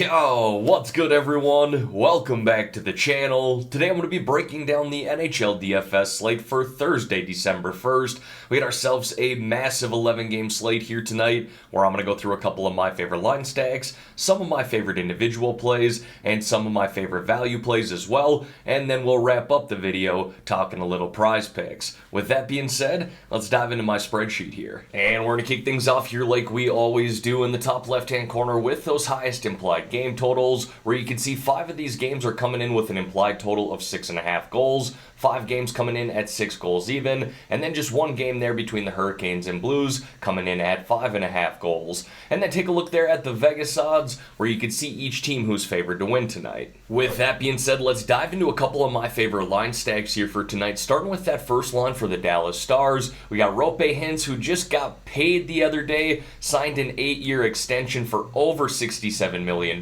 Yo, what's good everyone? Welcome back to the channel. Today I'm going to be breaking down the NHL DFS slate for Thursday, December 1st. We had ourselves a massive 11-game slate here tonight where I'm going to go through a couple of my favorite line stacks, some of my favorite individual plays, and some of my favorite value plays as well, and then we'll wrap up the video talking a little prize picks. With that being said, let's dive into my spreadsheet here. And we're going to kick things off here like we always do in the top left-hand corner with those highest implied game totals, where you can see 5 of these games are coming in with an implied total of 6.5 goals, 5 games coming in at 6 goals even, and then just 1 game there between the Hurricanes and Blues coming in at 5.5 goals. And then take a look there at the Vegas odds, where you can see each team who's favored to win tonight. With that being said, let's dive into a couple of my favorite line stacks here for tonight, starting with that first line for the Dallas Stars. We got Roope Hintz, who just got paid the other day, signed an 8-year extension for over $67 million,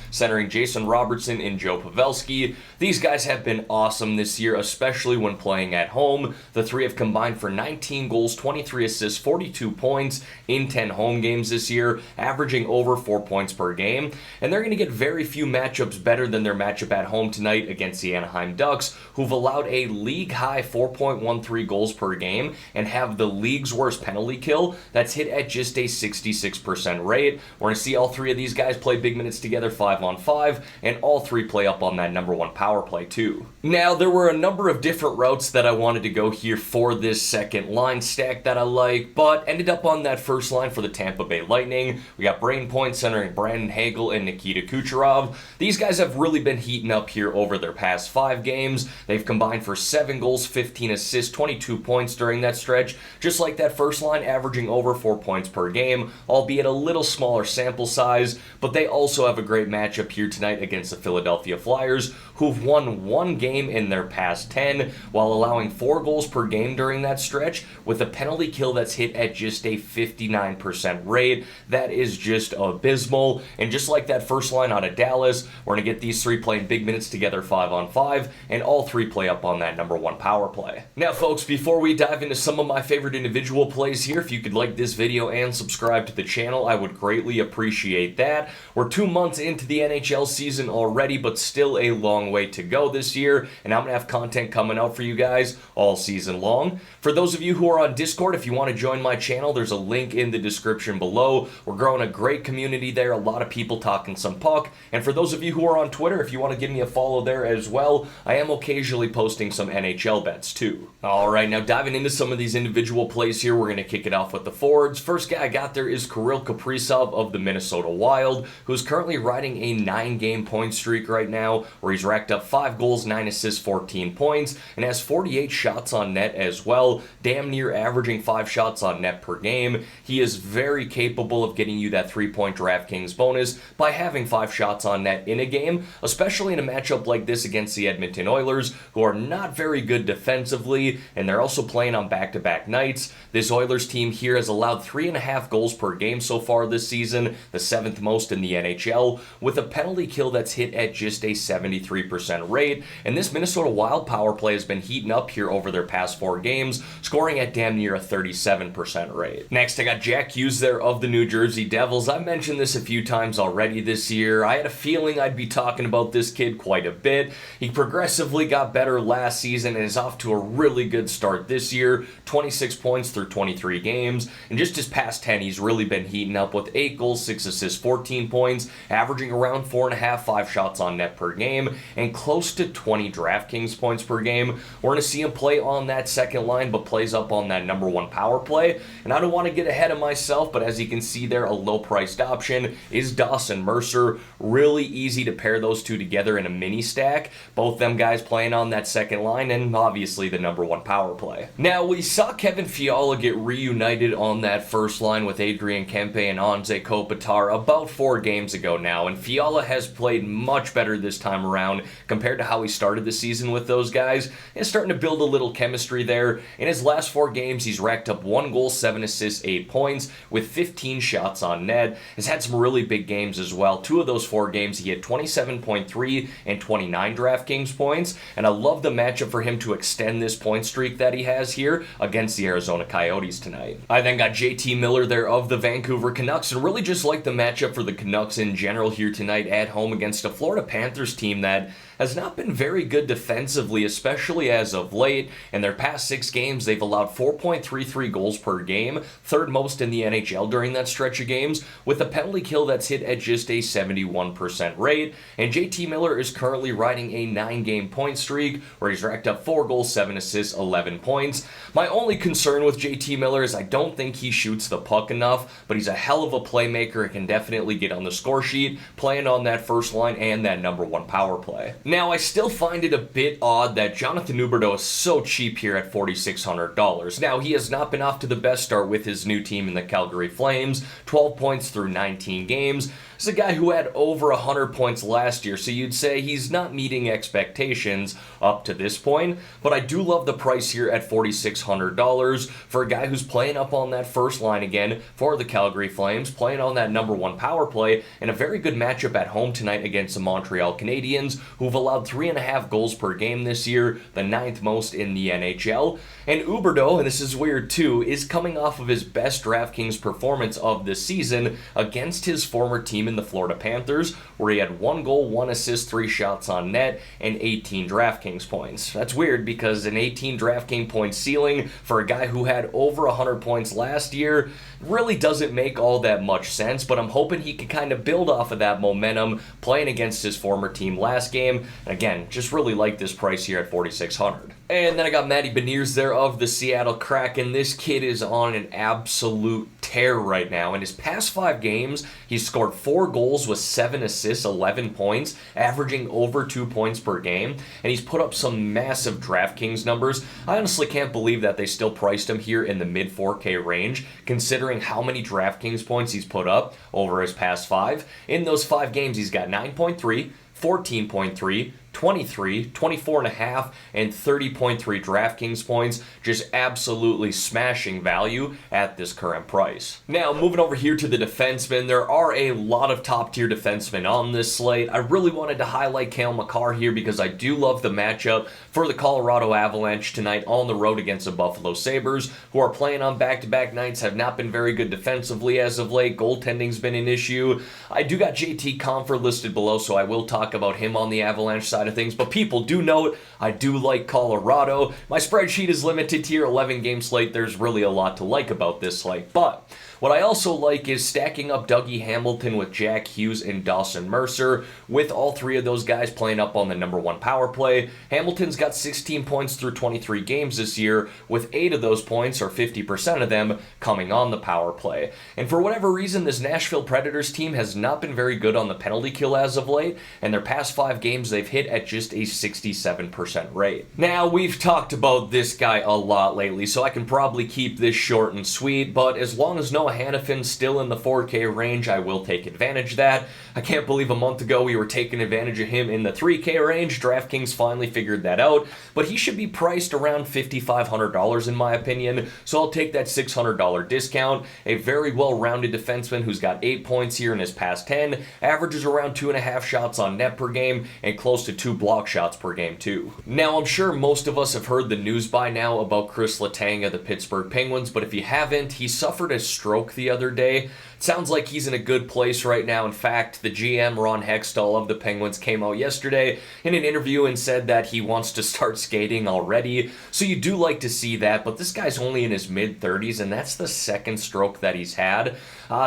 centering Jason Robertson and Joe Pavelski. These guys have been awesome this year, especially when playing at home. The three have combined for 19 goals, 23 assists, 42 points in 10 home games this year, averaging over 4 points per game. And they're going to get very few matchups better than their matchup at home tonight against the Anaheim Ducks, who've allowed a league-high 4.13 goals per game and have the league's worst penalty kill that's hit at just a 66% rate. We're going to see all 3 of these guys play big minutes together 5-on-5, and all 3 play up on that number 1 power play too. Now, there were a number of different routes that I wanted to go here for this second line stack that I like, but ended up on that first line for the Tampa Bay Lightning. We got Brain Point centering Brandon Hagel and Nikita Kucherov. These guys have really been heating up here over their past 5 games. They've combined for 7 goals, 15 assists, 22 points during that stretch, just like that first line, averaging over 4 points per game, albeit a little smaller sample size, but they also have a great matchup here tonight against the Philadelphia Flyers, who've won 1 game in their past 10, while allowing 4 goals per game during that stretch, with a penalty kill that's hit at just a 59% rate. That is just abysmal, and just like that first line out of Dallas, we're going to get these 3 playing big minutes together 5-on-5, and all 3 play up on that number 1 power play. Now folks, before we dive into some of my favorite individual plays here, if you could like this video and subscribe to the channel, I would greatly appreciate that. We're 2 months into the NHL season already, but still a long way to go this year, and I'm going to have content coming out for you guys all season long. For those of you who are on Discord, if you want to join my channel, there's a link in the description below. We're growing a great community there, a lot of people talking some puck, and for those of you who are on Twitter, if you want to give me a follow there as well, I am occasionally posting some NHL bets too. Alright, now diving into some of these individual plays here, we're going to kick it off with the forwards. First guy I got there is Kirill Kaprizov of the Minnesota Wild, who's currently riding a 9-game point streak right now, where he's racked up 5 goals, 9 assists, 14 points, and has 48 shots on net as well, damn near averaging 5 shots on net per game. He is very capable of getting you that 3-point DraftKings bonus by having 5 shots on net in a game, especially in a matchup like this against the Edmonton Oilers, who are not very good defensively, and they're also playing on back-to-back nights. This Oilers team here has allowed 3.5 goals per game so far this season, the 7th most in the NHL, with a penalty kill that's hit at just a 73% rate, and this Minnesota Wild power play has been heating up here over their past 4 games, scoring at damn near a 37% rate. Next, I got Jack Hughes there of the New Jersey Devils. I mentioned this a few times already this year. I had a feeling I'd be talking about this kid quite a bit. He progressively got better last season and is off to a really good start this year, 26 points through 23 games, and just his past 10, he's really been heating up with 8 goals, 6 assists, 14 points, averaging around 4.5, 5 shots on net per game, and close to 20 DraftKings points per game. We're going to see him play on that second line, but plays up on that number 1 power play, and I don't want to get ahead of myself, but as you can see there, a low-priced option is Dawson Mercer. Really easy to pair those two together in a mini stack, both them guys playing on that second line, and obviously the number 1 power play. Now, we saw Kevin Fiala get reunited on that first line with Adrian Kempe and Anze Kopitar about 4 games ago now, and Fiala has played much better this time around compared to how he started the season with those guys. He's starting to build a little chemistry there. In his last 4 games, he's racked up 1 goal, 7 assists, 8 points, with 15 shots on net. Has had some really big games as well. 2 of those 4 games, he had 27.3 and 29 DraftKings points, and I love the matchup for him to extend this point streak that he has here against the Arizona Coyotes tonight. I then got JT Miller there of the Vancouver Canucks, and really just like the matchup for the Canucks in in general here tonight at home against a Florida Panthers team that has not been very good defensively, especially as of late. In their past 6 games, they've allowed 4.33 goals per game, third most in the NHL during that stretch of games, with a penalty kill that's hit at just a 71% rate. And JT Miller is currently riding a 9-game point streak where he's racked up 4 goals, 7 assists, 11 points. My only concern with JT Miller is I don't think he shoots the puck enough, but he's a hell of a playmaker and can definitely get on the score sheet, playing on that first line and that number 1 power play. Now, I still find it a bit odd that Jonathan Huberdeau is so cheap here at $4,600. Now, he has not been off to the best start with his new team in the Calgary Flames, 12 points through 19 games. He's a guy who had over 100 points last year, so you'd say he's not meeting expectations up to this point, but I do love the price here at $4,600 for a guy who's playing up on that first line again for the Calgary Flames, playing on that number 1 power play, and a very good matchup at home tonight against the Montreal Canadiens, who've allowed 3.5 goals per game this year, the 9th most in the NHL. And Huberdeau, and this is weird too, is coming off of his best DraftKings performance of the season against his former team in the Florida Panthers, where he had 1 goal, 1 assist, 3 shots on net, and 18 DraftKings points. That's weird because an 18 DraftKings point ceiling for a guy who had over 100 points last year really doesn't make all that much sense, but I'm hoping he can kind of build off of that momentum playing against his former team last game. And again, just really like this price here at $4,600. And then I got Matty Beniers there of the Seattle Kraken. This kid is on an absolute tear right now. In his past 5 games, he's scored 4 goals with 7 assists, 11 points, averaging over 2 points per game. And he's put up some massive DraftKings numbers. I honestly can't believe that they still priced him here in the mid 4K range, considering how many DraftKings points he's put up over his past 5. In those 5 games, he's got 9.3, 14.3, 23, 24.5, and 30.3 DraftKings points, just absolutely smashing value at this current price. Now, moving over here to the defensemen, there are a lot of top-tier defensemen on this slate. I really wanted to highlight Cale Makar here because I do love the matchup for the Colorado Avalanche tonight on the road against the Buffalo Sabres, who are playing on back-to-back nights, have not been very good defensively as of late. Goaltending's been an issue. I do got JT Compher listed below, so I will talk about him on the Avalanche side of things, but people do note I do like Colorado. My spreadsheet is limited to your 11-game slate. There's really a lot to like about this slate, but what I also like is stacking up Dougie Hamilton with Jack Hughes and Dawson Mercer, with all 3 of those guys playing up on the number 1 power play. Hamilton's got 16 points through 23 games this year, with 8 of those points, or 50% of them, coming on the power play. And for whatever reason, this Nashville Predators team has not been very good on the penalty kill as of late, and their past 5 games they've hit at just a 67% rate. Now, we've talked about this guy a lot lately, so I can probably keep this short and sweet, but as long as Noah Hannafin's still in the 4K range, I will take advantage of that. I can't believe a month ago we were taking advantage of him in the 3K range. DraftKings finally figured that out, but he should be priced around $5,500 in my opinion, so I'll take that $600 discount. A very well-rounded defenseman who's got 8 points here in his past 10, averages around 2.5 shots on net per game, and close to 2 block shots per game too. Now, I'm sure most of us have heard the news by now about Chris Letang of the Pittsburgh Penguins, but if you haven't, he suffered a stroke the other day. It sounds like he's in a good place right now. In fact, the GM, Ron Hextall of the Penguins, came out yesterday in an interview and said that he wants to start skating already. So you do like to see that, but this guy's only in his mid-30s, and that's the 2nd stroke that he's had.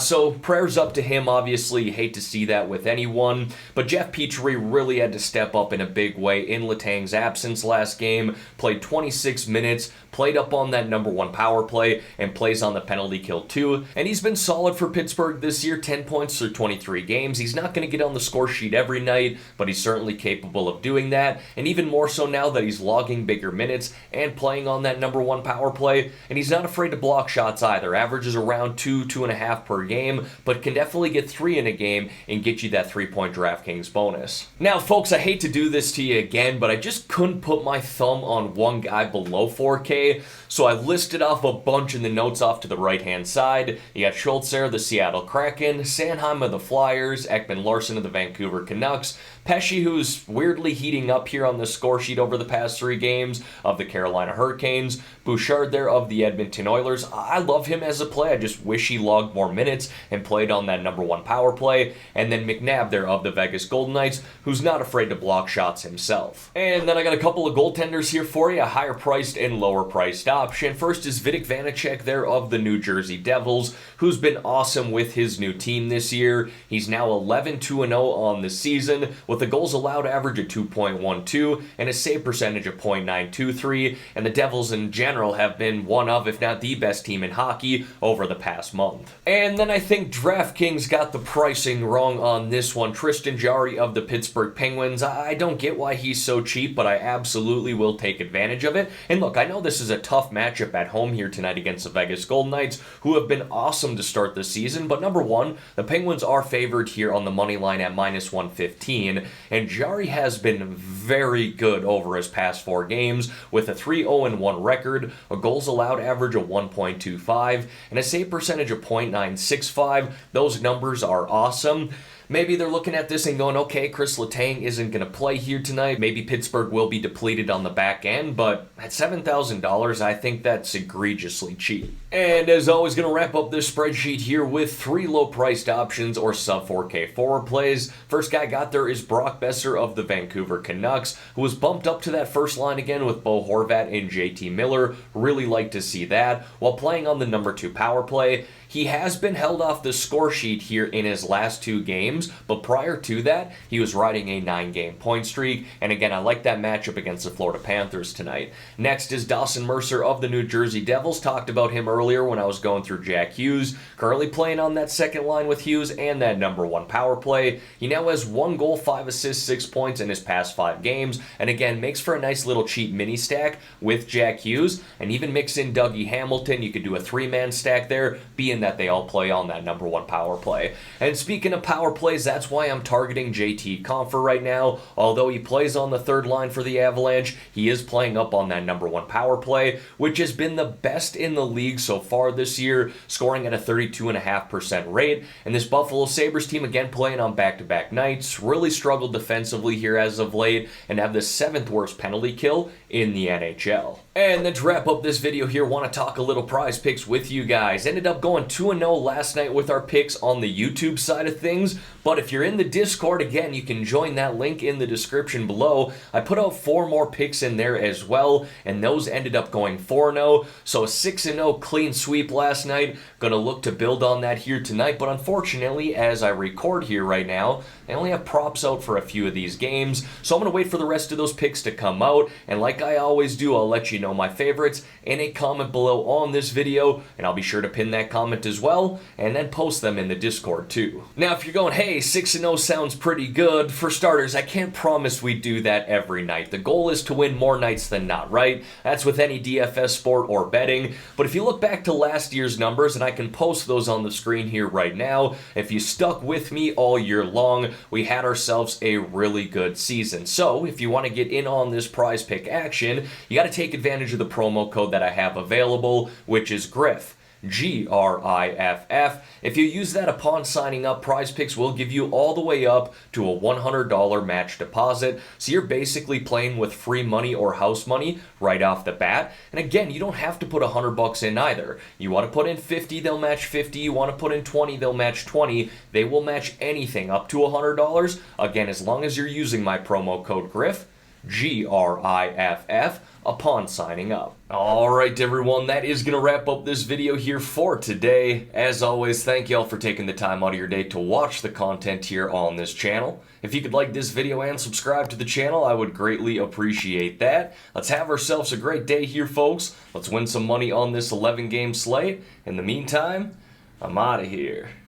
So prayers up to him. Obviously, you hate to see that with anyone, but Jeff Petrie really had to step up in a big way in Letang's absence last game. Played 26 minutes, played up on that number 1 power play, and plays on the penalty kill too. And he's been solid for Pittsburgh this year, 10 points through 23 games. He's not going to get on the score sheet every night, but he's certainly capable of doing that, and even more so now that he's logging bigger minutes and playing on that number 1 power play. And he's not afraid to block shots either. Averages around 2.5 per game, but can definitely get 3 in a game and get you that 3-point DraftKings bonus. Now, folks, I hate to do this to you again, but I just couldn't put my thumb on one guy below 4K, so I listed off a bunch in the notes off to the right-hand side. You got Schultz there, the Seattle Kraken, Sanheim of the Flyers, Ekman Larsson of the Vancouver Canucks, Pesce, who's weirdly heating up here on the score sheet over the past 3 games, of the Carolina Hurricanes, Bouchard there of the Edmonton Oilers. I love him as a play. I just wish he logged more minutes and played on that number 1 power play. And then McNabb there of the Vegas Golden Knights, who's not afraid to block shots himself. And then I got a couple of goaltenders here for you, a higher priced and lower priced option. First is Vitek Vanacek there of the New Jersey Devils, who's been awesome with his new team this year. He's now 11-2-0 on the season with a goals allowed average of 2.12 and a save percentage of .923, and the Devils in general have been one of, if not the best team in hockey over the past month. And then I think DraftKings got the pricing wrong on this one. Tristan Jarry of the Pittsburgh Penguins. I don't get why he's so cheap, but I absolutely will take advantage of it. And look, I know this is a tough matchup at home here tonight against the Vegas Golden Knights, who have been awesome to start the season, but number 1, the Penguins are favored here on the money line at -115, and Jarry has been very good over his past 4 games with a 3-0-1 record, a goals allowed average of 1.25, and a save percentage of .965. Those numbers are awesome. Maybe they're looking at this and going, okay, Chris Letang isn't going to play here tonight. Maybe Pittsburgh will be depleted on the back end, but at $7,000, I think that's egregiously cheap. And as always, going to wrap up this spreadsheet here with 3 low-priced options or sub-4K forward plays. First guy got there is Brock Besser of the Vancouver Canucks, who was bumped up to that first line again with Bo Horvat and JT Miller. Really like to see that. While playing on the number 2 power play, he has been held off the score sheet here in his last 2 games, but prior to that, he was riding a 9-game point streak, and again, I like that matchup against the Florida Panthers tonight. Next is Dawson Mercer of the New Jersey Devils. Talked about him earlier when I was going through Jack Hughes. Currently playing on that second line with Hughes and that number 1 power play. He now has 1 goal, 5 assists, 6 points in his past 5 games, and again, makes for a nice little cheap mini stack with Jack Hughes, and even mix in Dougie Hamilton. You could do a 3-man stack there, being that they all play on that number 1 power play. And speaking of power plays, that's why I'm targeting JT Compher right now. Although he plays on the 3rd line for the Avalanche, he is playing up on that number 1 power play, which has been the best in the league so far this year, scoring at a 32.5% rate. And this Buffalo Sabres team, again playing on back-to-back nights, really struggled defensively here as of late and have the 7th worst penalty kill in the NHL. And then to wrap up this video here, want to talk a little prize picks with you guys. Ended up going 2-0 last night with our picks on the YouTube side of things, but if you're in the Discord, again, you can join that link in the description below. I put out 4 more picks in there as well, and those ended up going 4-0, so a 6-0 clean sweep last night. Gonna look to build on that here tonight, but unfortunately, as I record here right now, I only have props out for a few of these games, so I'm gonna wait for the rest of those picks to come out, and like I always do, I'll let you know my favorites in a comment below on this video, and I'll be sure to pin that comment as well, and then post them in the Discord too. Now, if you're going, hey, 6-0 sounds pretty good, for starters, I can't promise we do that every night. The goal is to win more nights than not, right? That's with any DFS sport or betting, but if you look back to last year's numbers, and I can post those on the screen here right now, if you stuck with me all year long, we had ourselves a really good season. So, if you want to get in on this prize pick action, you got to take advantage of the promo code that I have available, which is GRIFF. GRIFF. If you use that upon signing up, Prize Picks will give you all the way up to a $100 match deposit. So you're basically playing with free money or house money right off the bat. And again, you don't have to put $100 in either. You want to put in 50, they'll match 50. You want to put in 20, they'll match 20. They will match anything up to $100. Again, as long as you're using my promo code GRIFF, GRIFF, upon signing up. Alright everyone, that is going to wrap up this video here for today. As always, thank y'all for taking the time out of your day to watch the content here on this channel. If you could like this video and subscribe to the channel, I would greatly appreciate that. Let's have ourselves a great day here, folks. Let's win some money on this 11-game slate. In the meantime, I'm out of here.